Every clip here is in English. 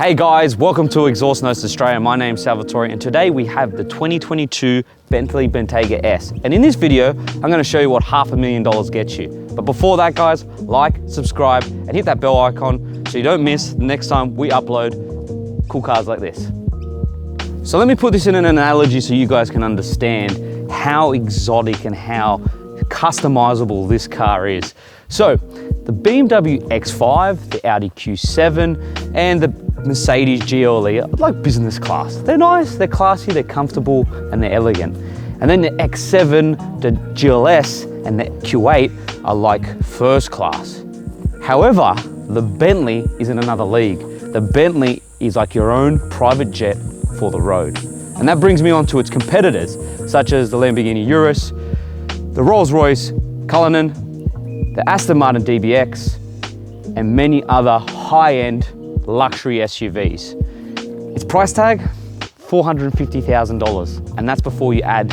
Hey guys, welcome to Exhaust Notes Australia. My name's Salvatore and today we have the 2022 Bentley Bentayga S. And in this video, I'm going to show you what $500,000 gets you. But before that guys, like, subscribe and hit that bell icon so you don't miss the next time we upload cool cars like this. So let me put this in an analogy so you guys can understand how exotic and how customizable this car is. So the BMW X5, the Audi Q7 and the Mercedes GLE are like business class. They're nice, they're classy, they're comfortable, and they're elegant. And then the X7, the GLS, and the Q8 are like first class. However, the Bentley is in another league. The Bentley is like your own private jet for the road. And that brings me on to its competitors, such as the Lamborghini Urus, the Rolls-Royce Cullinan, the Aston Martin DBX, and many other high-end luxury SUVs. Its price tag, $450,000, and that's before you add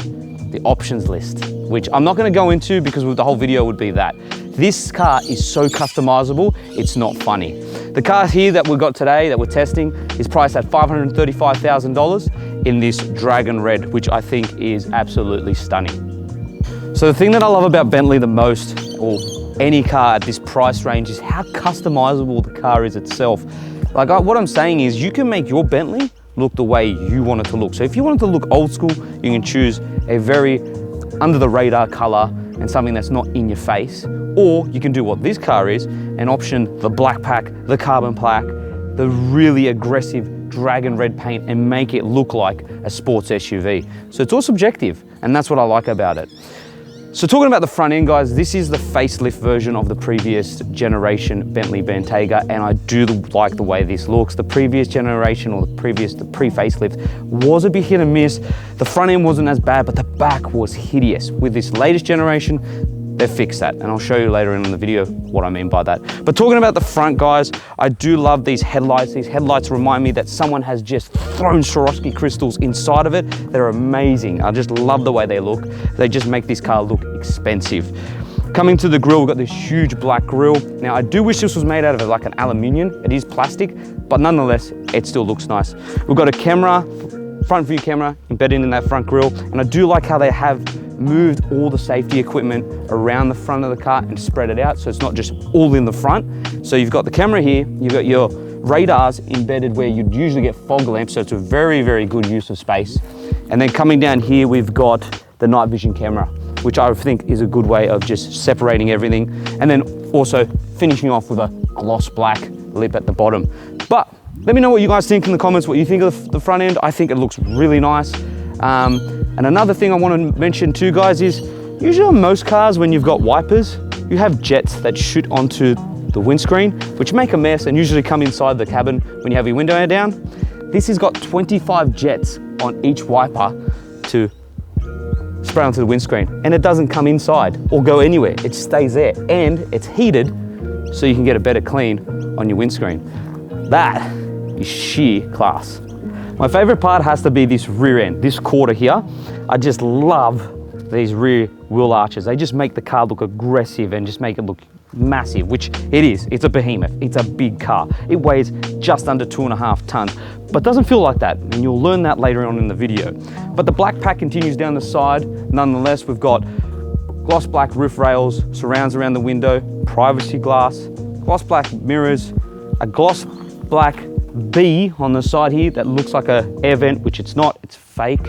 the options list, which I'm not going to go into because the whole video would be that. This car is so customizable, it's not funny. The car here that we've got today that we're testing is priced at $535,000 in this Dragon Red, which I think is absolutely stunning. So the thing that I love about Bentley the most, or any car at this price range, is how customizable the car is itself. Like what I'm saying is you can make your Bentley look the way you want it to look. So if you want it to look old school, you can choose a very under the radar color and something that's not in your face. Or you can do what this car is and option the black pack, the carbon black, the really aggressive Dragon Red paint and make it look like a sports SUV. So it's all subjective and that's what I like about it. So talking about the front end guys, this is the facelift version of the previous generation Bentley Bentayga, and I do like the way this looks. The previous generation or the pre-facelift was a bit hit and miss. The front end wasn't as bad, but the back was hideous. With this latest generation, they've fixed that, and I'll show you later in the video what I mean by that. But talking about the front guys, I do love these headlights. These headlights remind me that someone has just thrown Swarovski crystals inside of it. They're amazing. I just love the way they look. They just make this car look expensive. Coming to the grille, we've got this huge black grille. Now I do wish this was made out of like an aluminium. It is plastic, but nonetheless, it still looks nice. We've got a camera, front view camera embedded in that front grille, and I do like how they have moved all the safety equipment around the front of the car and spread it out so it's not just all in the front. So you've got the camera here, you've got your radars embedded where you'd usually get fog lamps, so it's a very, very good use of space. And then coming down here, we've got the night vision camera, which I think is a good way of just separating everything. And then also finishing off with a gloss black lip at the bottom. But let me know what you guys think in the comments, what you think of the front end. I think it looks really nice. And another thing I want to mention too guys is usually on most cars when you've got wipers, you have jets that shoot onto the windscreen, which make a mess and usually come inside the cabin when you have your window down. This has got 25 jets on each wiper to spray onto the windscreen, and it doesn't come inside or go anywhere. It stays there and it's heated so you can get a better clean on your windscreen. That is sheer class. My favorite part has to be this rear end, this quarter here. I just love these rear wheel arches. They just make the car look aggressive and just make it look massive, which it is. It's a behemoth, it's a big car. It weighs just under 2.5 tons, but doesn't feel like that, and you'll learn that later on in the video. But the black pack continues down the side. Nonetheless, we've got gloss black roof rails, surrounds around the window, privacy glass, gloss black mirrors, a gloss black B on the side here that looks like a air vent, which it's not, it's fake.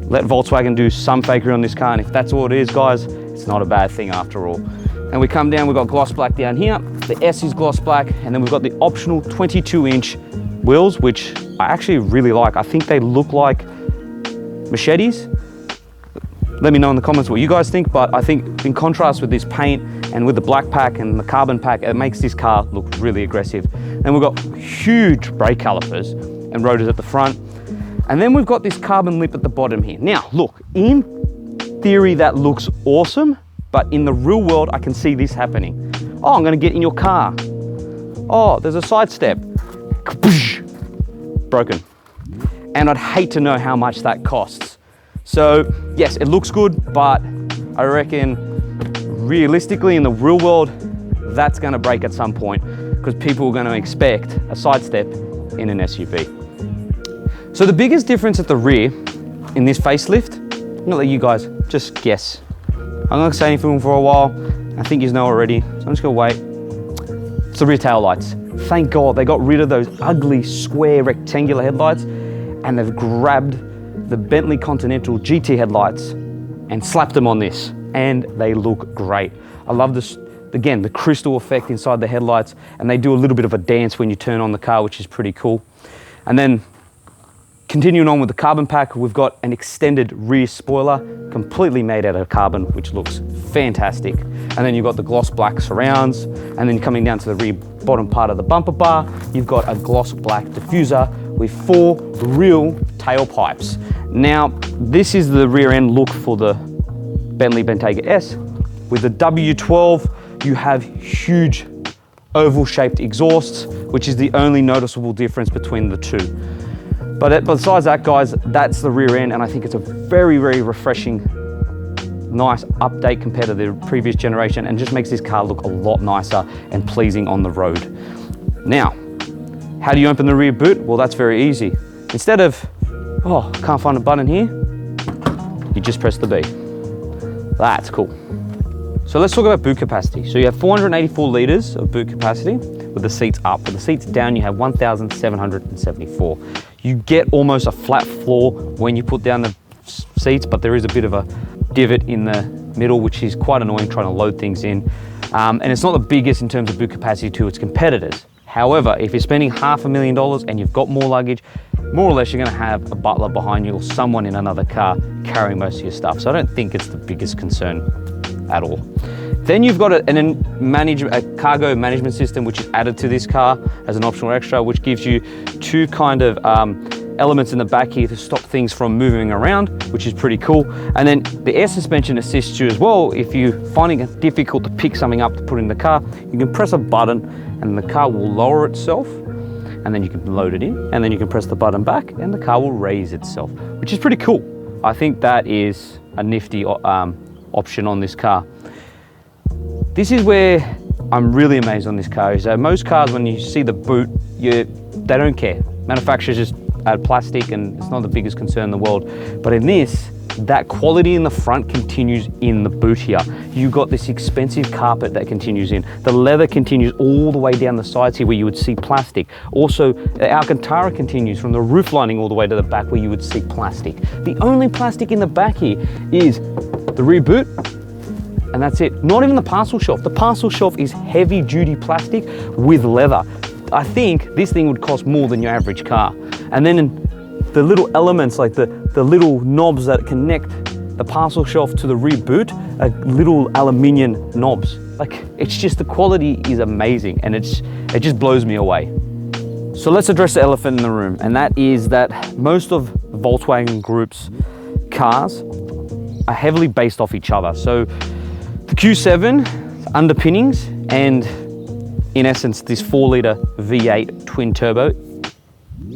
Let Volkswagen do some fakery on this car, and if that's all it is, guys, it's not a bad thing after all. And we come down, we've got gloss black down here. The S is gloss black, and then we've got the optional 22-inch wheels, which I actually really like. I think they look like machetes. Let me know in the comments what you guys think, but I think in contrast with this paint and with the black pack and the carbon pack, it makes this car look really aggressive. And we've got huge brake calipers and rotors at the front. And then we've got this carbon lip at the bottom here. Now, look, in theory, that looks awesome, but in the real world, I can see this happening. Oh, I'm gonna get in your car. Oh, there's a side step. Broken. And I'd hate to know how much that costs. So yes, it looks good, but I reckon realistically in the real world, that's gonna break at some point because people are gonna expect a side step in an SUV. So the biggest difference at the rear in this facelift, I'm gonna let you guys just guess. I'm not gonna say anything for a while. I think you know already, so I'm just gonna wait. It's the rear tail lights. Thank God they got rid of those ugly square rectangular headlights and they've grabbed the Bentley Continental GT headlights and slapped them on this, and they look great. I love this, again, the crystal effect inside the headlights, and they do a little bit of a dance when you turn on the car, which is pretty cool. And then continuing on with the carbon pack, we've got an extended rear spoiler, completely made out of carbon, which looks fantastic. And then you've got the gloss black surrounds, and then coming down to the rear bottom part of the bumper bar, you've got a gloss black diffuser with 4 real tailpipes. Now, this is the rear end look for the Bentley Bentayga S. With the W12, you have huge oval shaped exhausts, which is the only noticeable difference between the two. But besides that, guys, that's the rear end, and I think it's a very, very refreshing, nice update compared to the previous generation, and just makes this car look a lot nicer and pleasing on the road. Now, how do you open the rear boot? Well, that's very easy. Instead of, oh, can't find a button here, you just press the B. That's cool. So let's talk about boot capacity. So you have 484 liters of boot capacity with the seats up. With the seats down, you have 1,774. You get almost a flat floor when you put down the seats, but there is a bit of a divot in the middle, which is quite annoying trying to load things in. And it's not the biggest in terms of boot capacity to its competitors. However, if you're spending $500,000 and you've got more luggage, more or less you're gonna have a butler behind you or someone in another car carrying most of your stuff. So I don't think it's the biggest concern at all. Then you've got a cargo management system, which is added to this car as an optional extra, which gives you 2 kind of elements in the back here to stop things from moving around, which is pretty cool. And then the air suspension assists you as well. If you're finding it difficult to pick something up to put in the car, you can press a button and the car will lower itself, and then you can load it in, and then you can press the button back and the car will raise itself, which is pretty cool. I think that is a nifty option on this car. This is where I'm really amazed on this car. Is that most cars, when you see the boot, they don't care. Manufacturers just add plastic and it's not the biggest concern in the world. But in this, that quality in the front continues in the boot here. You've got this expensive carpet that continues in. The leather continues all the way down the sides here where you would see plastic. Also, the Alcantara continues from the roof lining all the way to the back where you would see plastic. The only plastic in the back here is the rear boot, and that's it. Not even the parcel shelf. The parcel shelf is heavy duty plastic with leather. I think this thing would cost more than your average car. And then the little elements, like the little knobs that connect the parcel shelf to the rear boot, are little aluminium knobs. Like, it's just, the quality is amazing, and it just blows me away. So let's address the elephant in the room, and that is that most of Volkswagen Group's cars are heavily based off each other. So the Q7 underpinnings, and in essence this 4-litre V8 twin turbo,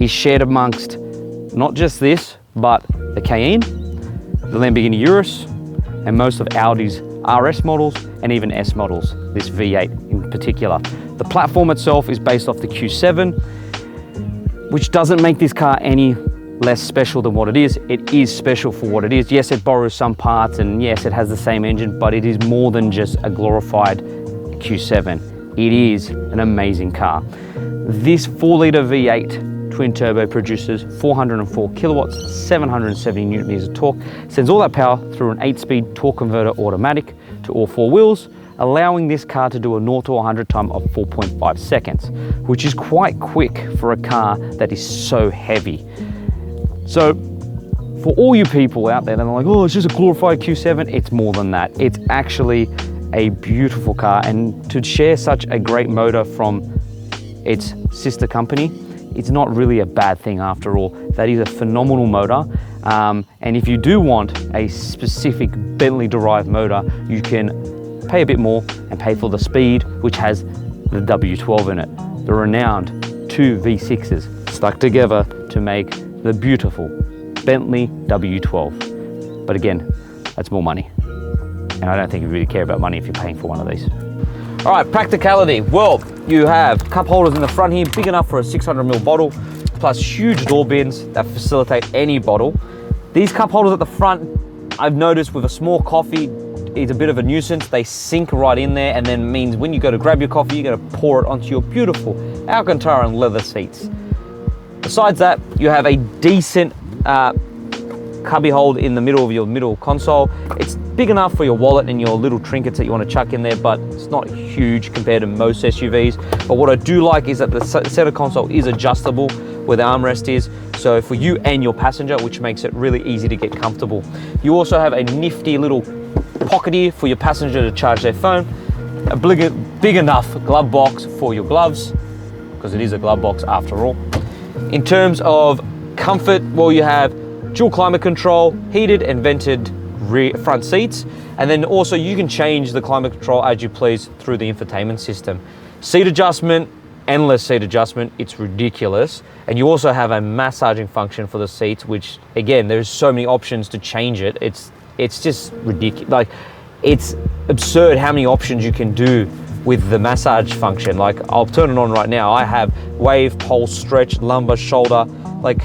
is shared amongst not just this, but the Cayenne, the Lamborghini Urus, and most of Audi's RS models and even S models, this V8 in particular. The platform itself is based off the Q7, which doesn't make this car any less special than what it is. It is special for what it is. Yes, it borrows some parts, and yes, it has the same engine, but it is more than just a glorified Q7. It is an amazing car. This 4-litre V8 twin turbo produces 404 kilowatts, 770 newton meters of torque, sends all that power through an 8-speed torque converter automatic to all 4 wheels, allowing this car to do a 0 to 100 time of 4.5 seconds, which is quite quick for a car that is so heavy. So for all you people out there that are like, oh, it's just a glorified Q7, it's more than that. It's actually a beautiful car, and to share such a great motor from its sister company, it's not really a bad thing after all. That is a phenomenal motor. And if you do want a specific Bentley derived motor, you can pay a bit more and pay for the speed, which has the W12 in it. The renowned 2 V6s stuck together to make the beautiful Bentley W12. But again, that's more money. And I don't think you really care about money if you're paying for one of these. All right, practicality. Well, you have cup holders in the front here, big enough for a 600ml bottle, plus huge door bins that facilitate any bottle. These cup holders at the front, I've noticed with a small coffee, is a bit of a nuisance. They sink right in there, and then means when you go to grab your coffee, you're gonna pour it onto your beautiful Alcantara and leather seats. Besides that, you have a decent cubby hold in the middle of your middle console. It's big enough for your wallet and your little trinkets that you want to chuck in there, but it's not huge compared to most SUVs. But what I do like is that the center console is adjustable where the armrest is, so for you and your passenger, which makes it really easy to get comfortable. You also have a nifty little pocket here for your passenger to charge their phone, a big enough glove box for your gloves, because it is a glove box after all. In terms of comfort, well, you have dual climate control, heated and vented front seats, and then also you can change the climate control as you please through the infotainment system. Seat adjustment, endless seat adjustment, it's ridiculous. And you also have a massaging function for the seats, which again, there's so many options to change it. It's just ridiculous. Like, it's absurd how many options you can do with the massage function. Like, I'll turn it on right now. I have wave, pulse, stretch, lumbar, shoulder. Like,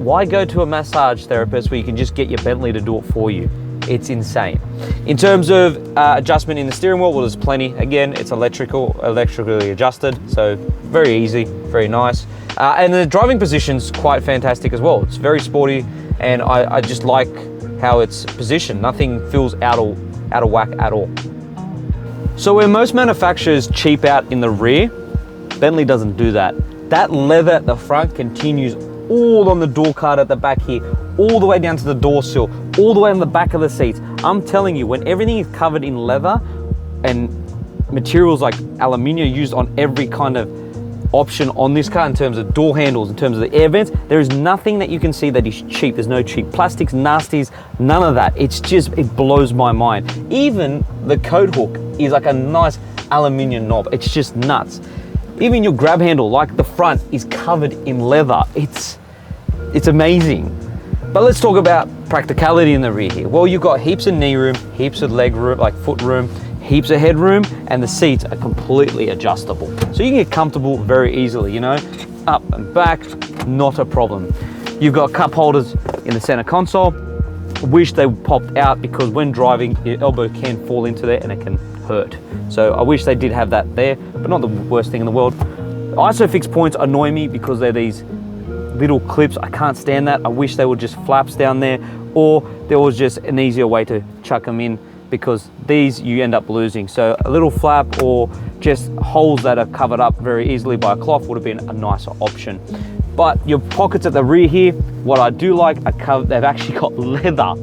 why go to a massage therapist where you can just get your Bentley to do it for you? It's insane. In terms of adjustment in the steering wheel, well, there's plenty. Again, it's electrically adjusted, so very easy, very nice. And the driving position's quite fantastic as well. It's very sporty, and I just like how it's positioned. Nothing feels out of whack at all. So where most manufacturers cheap out in the rear, Bentley doesn't do that. That leather at the front continues all on the door card at the back here, all the way down to the door sill, all the way on the back of the seats. I'm telling you, when everything is covered in leather and materials like aluminium used on every kind of option on this car, in terms of door handles, in terms of the air vents, there is nothing that you can see that is cheap. There's no cheap plastics, nasties, none of that. It's just, it blows my mind. Even the coat hook is like a nice aluminium knob. It's just nuts. Even your grab handle, like the front, is covered in leather. It's amazing. But let's talk about practicality in the rear here. Well, you've got heaps of knee room, heaps of leg room, like foot room, heaps of headroom, and the seats are completely adjustable. So you can get comfortable very easily, you know, up and back, not a problem. You've got cup holders in the center console. Wish they popped out, because when driving, your elbow can fall into there and it can hurt. So I wish they did have that there, but not the worst thing in the world. ISOFIX points annoy me because they're these little clips. I can't stand that. I wish they were just flaps down there, or there was just an easier way to chuck them in, because these you end up losing. So a little flap or just holes that are covered up very easily by a cloth would have been a nicer option. But your pockets at the rear here, what I do like, are they've actually got leather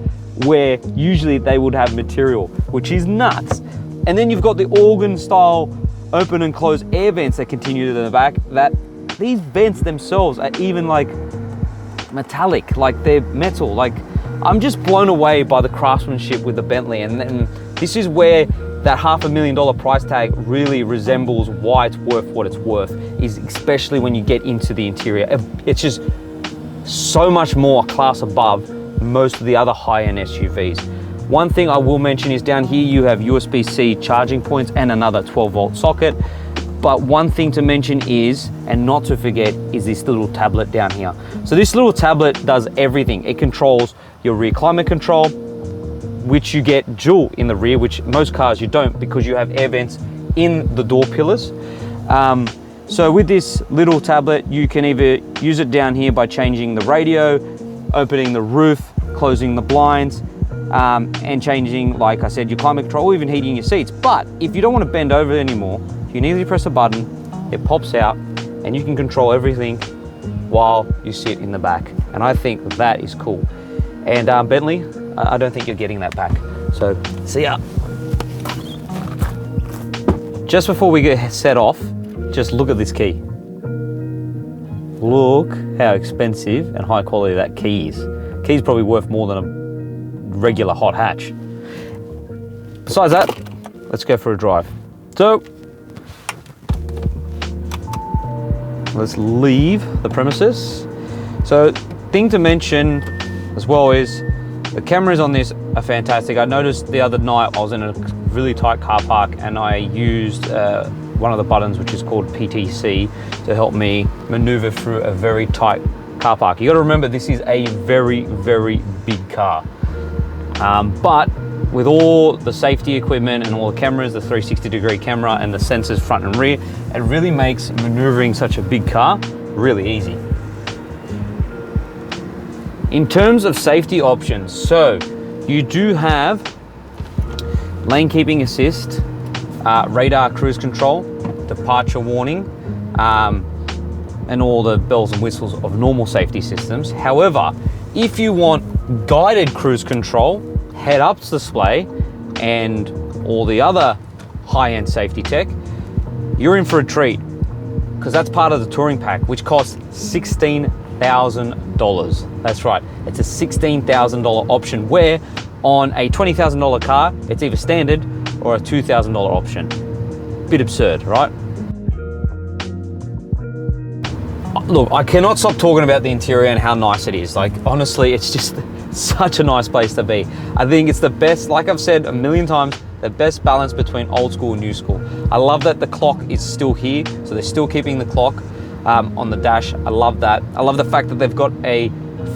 where usually they would have material, which is nuts. And then you've got the organ style open and close air vents that continue to the back. That these vents themselves are even like metallic, like they're metal. Like, I'm just blown away by the craftsmanship with the Bentley, and this is where that $500,000 price tag really resembles why it's worth what it's worth, is especially when you get into the interior. It's just so much more a class above most of the other high-end SUVs. One thing I will mention is down here you have USB-C charging points and another 12-volt socket. But one thing to mention is, and not to forget, is this little tablet down here. So this little tablet does everything. It controls your rear climate control, which you get dual in the rear, which most cars you don't, because you have air vents in the door pillars. So with this little tablet, you can either use it down here by changing the radio, opening the roof, closing the blinds, and changing, like I said, your climate control, or even heating your seats. But if you don't want to bend over anymore, you can easily press a button, it pops out, and you can control everything while you sit in the back. And I think that is cool. And Bentley, I don't think you're getting that back. So, see ya. Just before we get set off, just look at this key. Look how expensive and high quality that key is. Key's probably worth more than a regular hot hatch. Besides that, let's go for a drive. So, let's leave the premises. So, thing to mention as well is the cameras on this are fantastic. I noticed the other night I was in a really tight car park and I used one of the buttons, which is called PTC, to help me maneuver through a very tight car park. You got to remember, this is a very, very big car. But with all the safety equipment and all the cameras, the 360-degree camera and the sensors front and rear, it really makes maneuvering such a big car really easy. In terms of safety options, so you do have lane keeping assist, radar cruise control, departure warning, and all the bells and whistles of normal safety systems. However, if you want guided cruise control, head-up display, and all the other high-end safety tech, you're in for a treat, because that's part of the touring pack, which costs $16,000. That's right, it's a $16,000 option, where on a $20,000 car, it's either standard or a $2,000 option. Bit absurd, right? Look, I cannot stop talking about the interior and how nice it is. Like, honestly, it's just such a nice place to be. I think it's the best, like I've said a million times, the best balance between old school and new school. I love that the clock is still here, so they're still keeping the clock on the dash. I love that. I love the fact that they've got a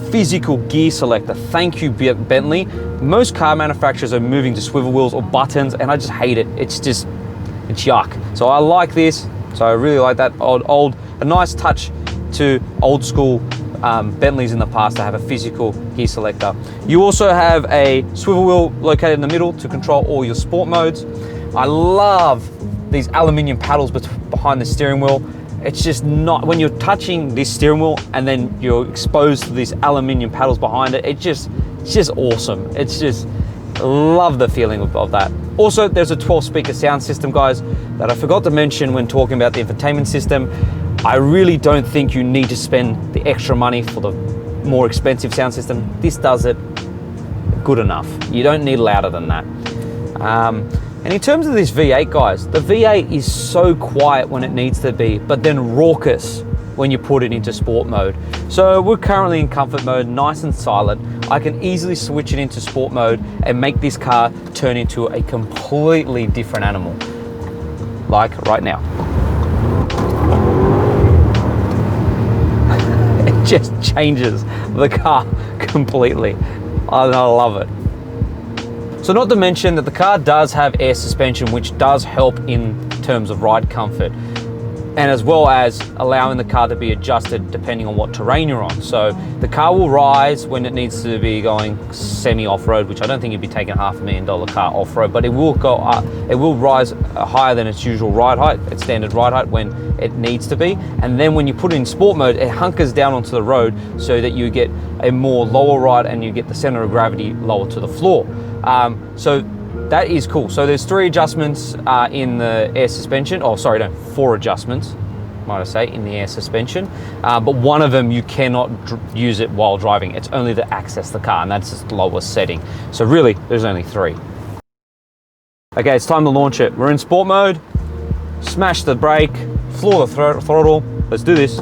physical gear selector. Thank you, Bentley. Most car manufacturers are moving to swivel wheels or buttons, and I just hate it. It's yuck. So I like this. So I really like that a nice touch to old school Bentleys in the past to have a physical gear selector. You also have a swivel wheel located in the middle to control all your sport modes. I love these aluminium paddles behind the steering wheel. It's just not, when you're touching this steering wheel and then you're exposed to these aluminium paddles behind it, it's just awesome. It's just, love the feeling of that. Also, there's a 12-speaker sound system, guys, that I forgot to mention when talking about the infotainment system. I really don't think you need to spend the extra money for the more expensive sound system. This does it good enough. You don't need louder than that. And in terms of this V8, guys, the V8 is so quiet when it needs to be, but then raucous when you put it into sport mode. So we're currently in comfort mode, nice and silent. I can easily switch it into sport mode and make this car turn into a completely different animal, like right now. It just changes the car completely. I love it. So not to mention that the car does have air suspension, which does help in terms of ride comfort, and as well as allowing the car to be adjusted depending on what terrain you're on. So the car will rise when it needs to be going semi off-road, which I don't think you'd be taking a $500,000 car off-road, but it will go up, it will rise higher than its usual ride height, its standard ride height when it needs to be. And then when you put it in sport mode, it hunkers down onto the road so that you get a more lower ride and you get the center of gravity lower to the floor. So that is cool. So there's 3 adjustments in the air suspension. Oh, sorry, no, 4 adjustments, might I say, in the air suspension. But one of them, you cannot use it while driving. It's only to access the car, and that's its lowest setting. So really, there's only 3. Okay, it's time to launch it. We're in sport mode. Smash the brake, floor the throttle. Let's do this.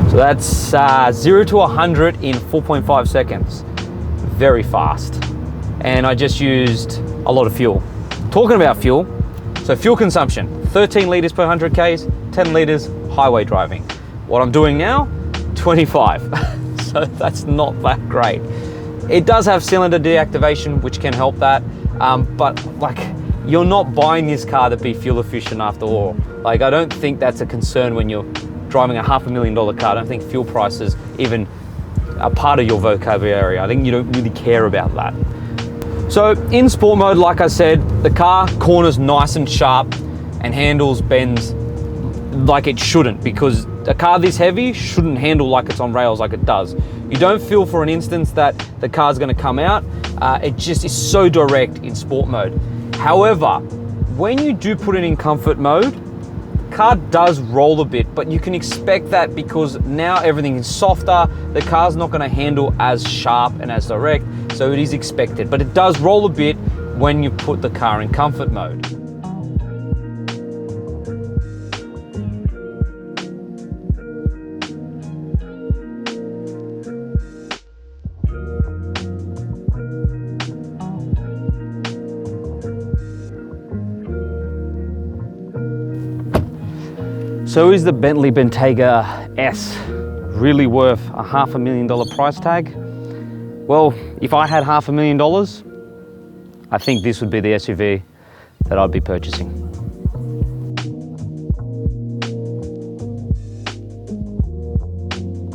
So that's 0 to 100 in 4.5 seconds. Very fast. And I just used a lot of fuel. Talking about fuel, so fuel consumption, 13 liters per 100 Ks, 10 liters highway driving. What I'm doing now, 25. So that's not that great. It does have cylinder deactivation, which can help that. But like, you're not buying this car to be fuel efficient after all. Like, I don't think that's a concern when you're driving a $500,000 car. I don't think fuel prices even are part of your vocabulary. I think you don't really care about that. So in sport mode, like I said, the car corners nice and sharp and handles bends like it shouldn't, because a car this heavy shouldn't handle like it's on rails like it does. You don't feel for an instance that the car's gonna come out. It just is so direct in sport mode. However, when you do put it in comfort mode, car does roll a bit, but you can expect that because now everything is softer. The car's not going to handle as sharp and as direct, so it is expected. But it does roll a bit when you put the car in comfort mode. So is the Bentley Bentayga S really worth a $500,000 price tag? Well, if I had $500,000, I think this would be the SUV that I'd be purchasing.